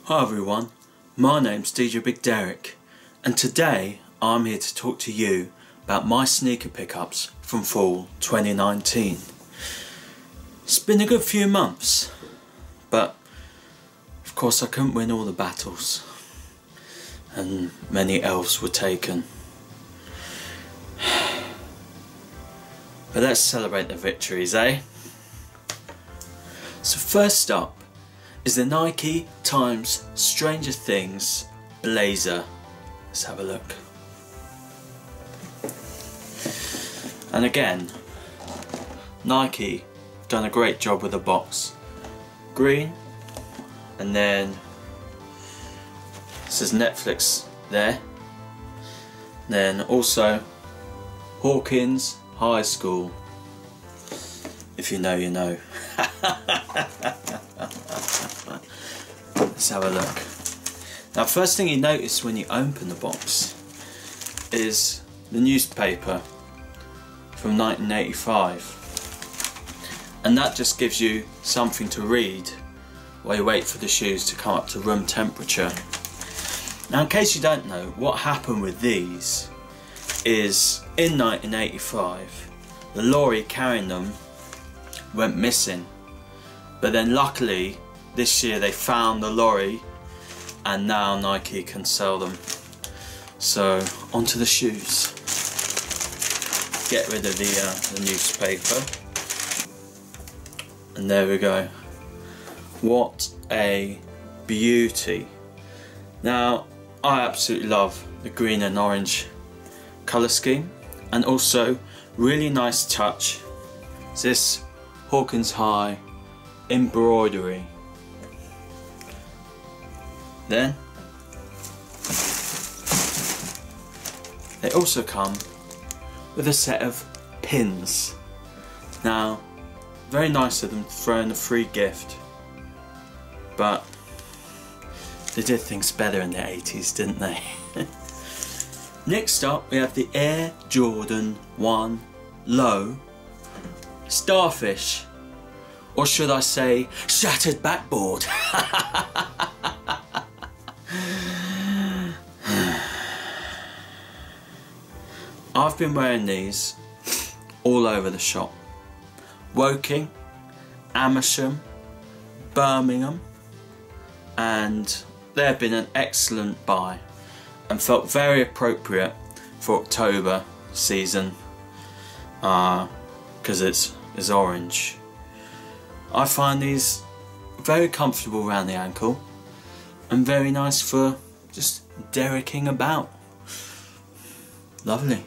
Hi everyone, my name's DJ Big Derek, and today I'm here to talk to you about my sneaker pickups from fall 2019. It's been a good few months, but of course I couldn't win all the battles, and many elves were taken. But let's celebrate the victories, eh? So first up is the Nike x Stranger Things blazer. Let's have a look. And again, Nike done a great job with the box. Green, and then it says Netflix there. Then also Hawkins High School. If you know, you know. Let's have a look. Now, first thing you notice when you open the box is the newspaper from 1985, and that just gives you something to read while you wait for the shoes to come up to room temperature. Now, in case you don't know, what happened with these is in 1985 the lorry carrying them went missing, but then luckily this year they found the lorry and now Nike can sell them. So onto the shoes. Get rid of the newspaper, and there we go. What a beauty. Now I absolutely love the green and orange colour scheme, and also really nice touch is this Hawkins High embroidery. Then they also come with a set of pins. Now, very nice of them to throw in a free gift, but they did things better in the 80s, didn't they? Next up we have the Air Jordan 1 Low Starfish, or should I say shattered backboard. I've been wearing these all over the shop. Woking, Amersham, Birmingham, and they've been an excellent buy and felt very appropriate for October season because it's orange. I find these very comfortable around the ankle and very nice for just dereking about. Lovely.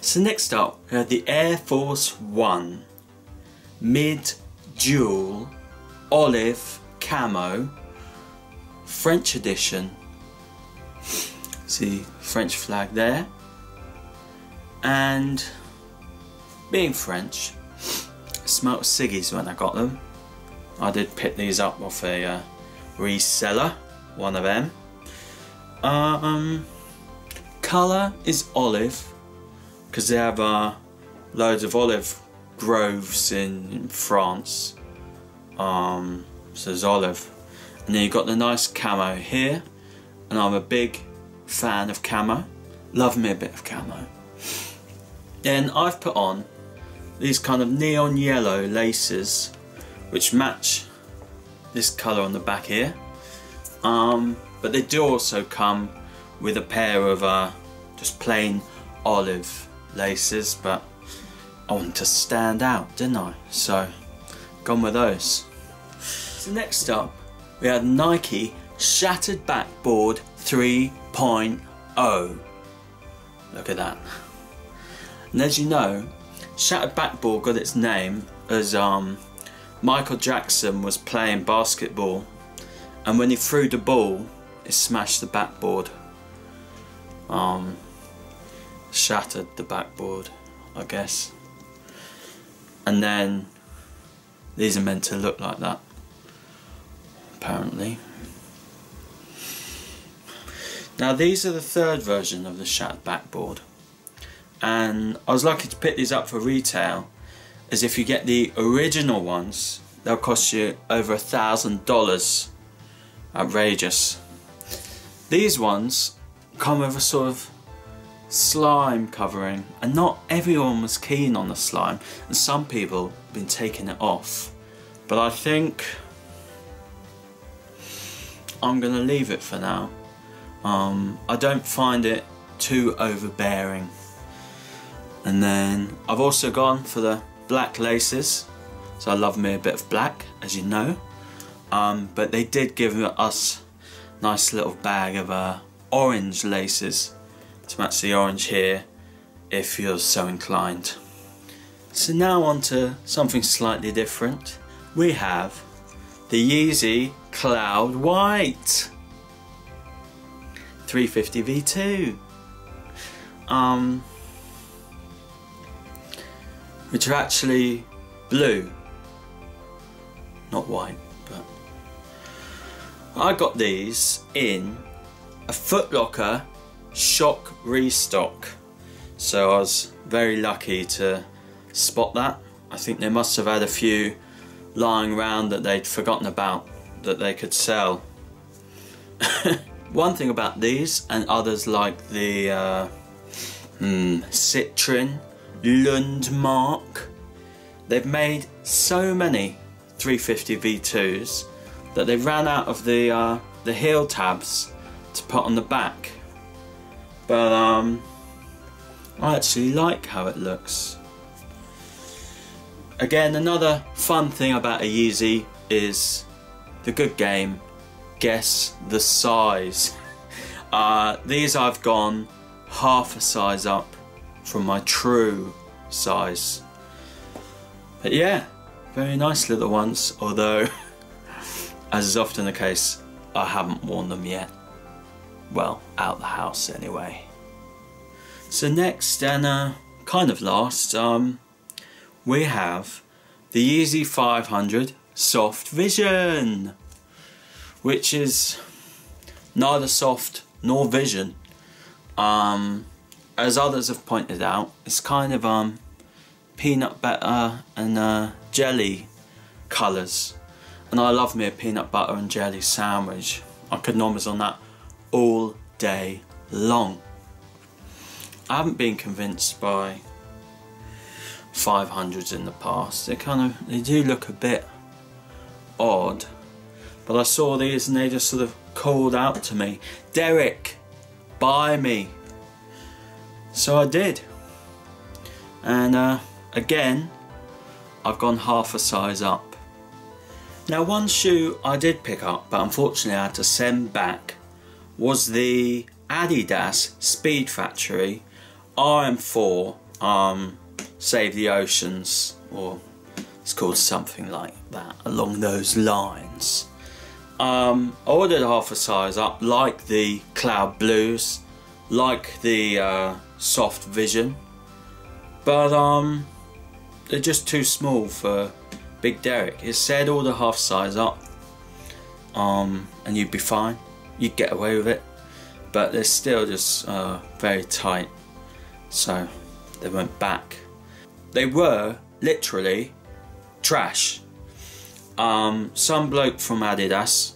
So next up we have the Air Force One Mid Dual Olive Camo French edition. See French flag there, and being French, I smelt ciggies when I got them. I did pick these up off a reseller, one of them. Colour is olive, because they have loads of olive groves in France, so there's olive. And then you've got the nice camo here, and I'm a big fan of camo, love me a bit of camo. Then I've put on these kind of neon yellow laces which match this colour on the back here, but they do also come with a pair of just plain olive laces, but I wanted to stand out, didn't I? So gone with those. So next up we had Nike Shattered Backboard 3.0. Look at that. And as you know, Shattered Backboard got its name as Michael Jackson was playing basketball, and when he threw the ball it smashed the backboard. Shattered the backboard, I guess. And then these are meant to look like that, apparently. Now these are the third version of the shattered backboard, and I was lucky to pick these up for retail, as if you get the original ones they'll cost you over $1,000 outrageous. These ones come with a sort of slime covering, and not everyone was keen on the slime, and some people have been taking it off, but I think I'm gonna leave it for now. I don't find it too overbearing. And then I've also gone for the black laces, so I love me a bit of black, as you know, but they did give us a nice little bag of orange laces to match the orange here if you're so inclined. So now on to something slightly different. We have the Yeezy Cloud White 350 V2, which are actually blue, not white, but I got these in a Foot Locker shock restock, so I was very lucky to spot that. I think they must have had a few lying around that they'd forgotten about that they could sell. One thing about these and others like the Citroen Lundmark, they've made so many 350 V2s that they ran out of the heel tabs to put on the back. But I actually like how it looks. Again, another fun thing about a Yeezy is the good game, guess the size. These I've gone half a size up from my true size. But yeah, very nice little ones, although as is often the case, I haven't worn them yet. Well, out the house anyway. So next and kind of last, we have the Yeezy 500 Soft Vision, which is neither soft nor vision. As others have pointed out, it's kind of peanut butter and jelly colours, and I love me a peanut butter and jelly sandwich. I could noms on that all day long. I haven't been convinced by 500s in the past. They do look a bit odd, but I saw these and they just sort of called out to me, Derek, buy me. So I did, and again I've gone half a size up. Now, one shoe I did pick up but unfortunately I had to send back was the Adidas Speed Factory RM4 Save the Oceans, or it's called something like that, along those lines. I ordered half a size up, like the Cloud Blues, like the Soft Vision, but they're just too small for Big Derek. It said order half size up, and you'd be fine, you'd get away with it, but they're still just very tight, so they went back. They were literally trash. Some bloke from Adidas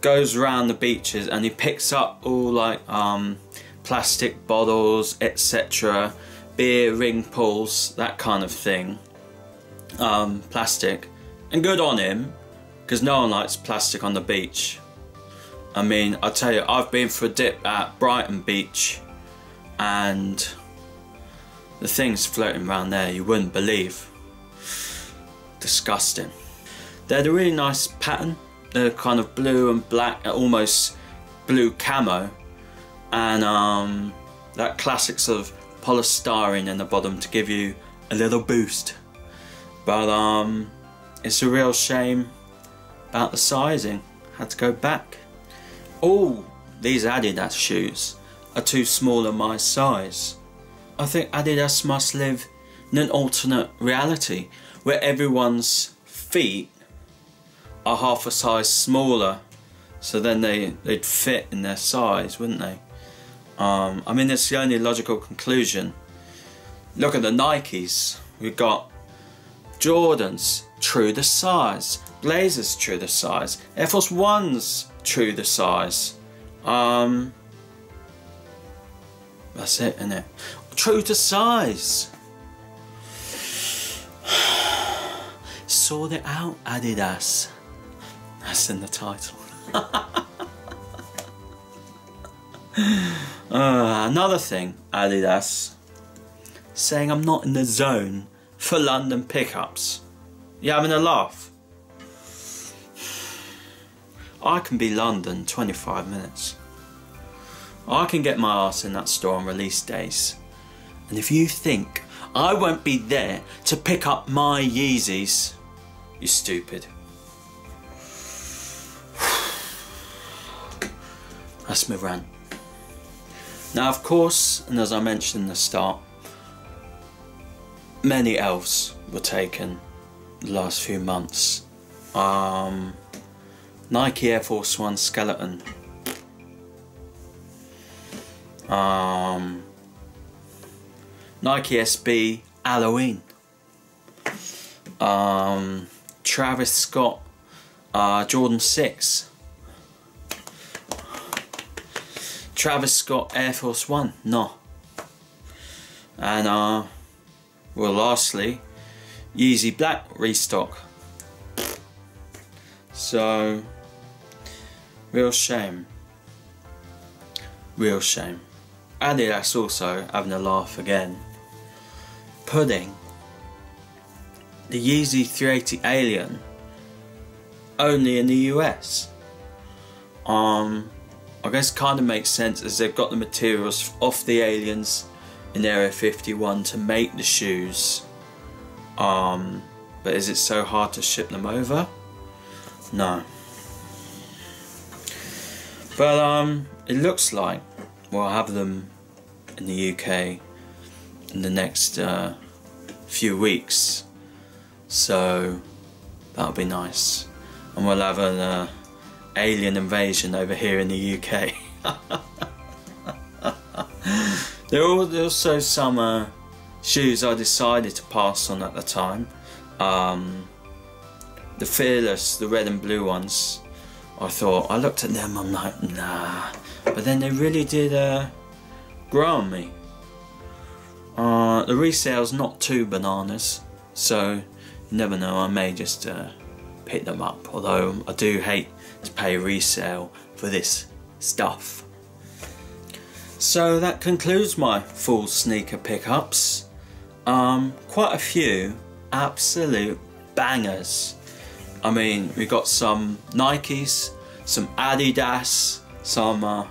goes around the beaches and he picks up all like plastic bottles, etc., beer ring pulls, that kind of thing, plastic, and good on him, because no one likes plastic on the beach. I mean, I tell you, I've been for a dip at Brighton Beach and the things floating around there you wouldn't believe. Disgusting. They're a really nice pattern. They're kind of blue and black, almost blue camo, and that classic sort of polystyrene in the bottom to give you a little boost. But it's a real shame about the sizing. Had to go back. All these Adidas shoes are too small in my size. I think Adidas must live in an alternate reality where everyone's feet are half a size smaller, so then they'd fit in their size, wouldn't they? I mean, it's the only logical conclusion. Look at the Nikes. We've got Jordans, true to size, Blazers true to size. Air Force Ones true to size. That's it, isn't it? True to size. Sort it out, Adidas. That's in the title. Another thing, Adidas, saying I'm not in the zone for London pickups. You having a laugh? I can be London 25 minutes. I can get my ass in that store on release days. And if you think I won't be there to pick up my Yeezys, you're stupid. That's my rant. Now, of course, and as I mentioned in the start, many elves were taken the last few months. Nike Air Force One skeleton. Nike SB Halloween. Travis Scott Jordan 6. Travis Scott Air Force One. No. And well, lastly, Yeezy Black restock. So, real shame. Real shame. Adidas also having a laugh again, putting the Yeezy 380 Alien only in the US. I guess kind of makes sense as they've got the materials off the Aliens in Area 51 to make the shoes. But is it so hard to ship them over? No. But it looks like we'll have them in the UK in the next few weeks, so that'll be nice, and we'll have an alien invasion over here in the UK. There are also some shoes I decided to pass on at the time. The Fearless, the red and blue ones, I looked at them, I'm like, nah. But then they really did grow on me. The resale's not too bananas, so you never know, I may just pick them up. Although I do hate to pay resale for this stuff. So that concludes my full sneaker pickups. Quite a few absolute bangers. I mean, we got some Nikes, some Adidas, some more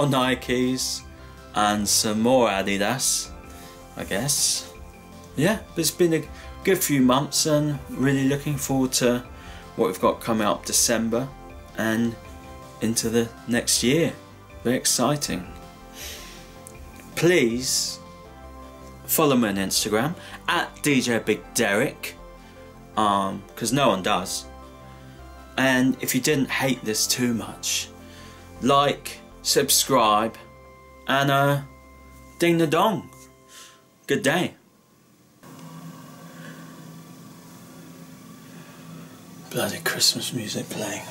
Nikes, and some more Adidas, I guess. Yeah, but it's been a good few months and really looking forward to what we've got coming up December and into the next year. Very exciting. Please follow me on Instagram at DJ Big Derek, because no one does. And if you didn't hate this too much, like, subscribe, and ding the dong. Good day. Bloody Christmas music playing.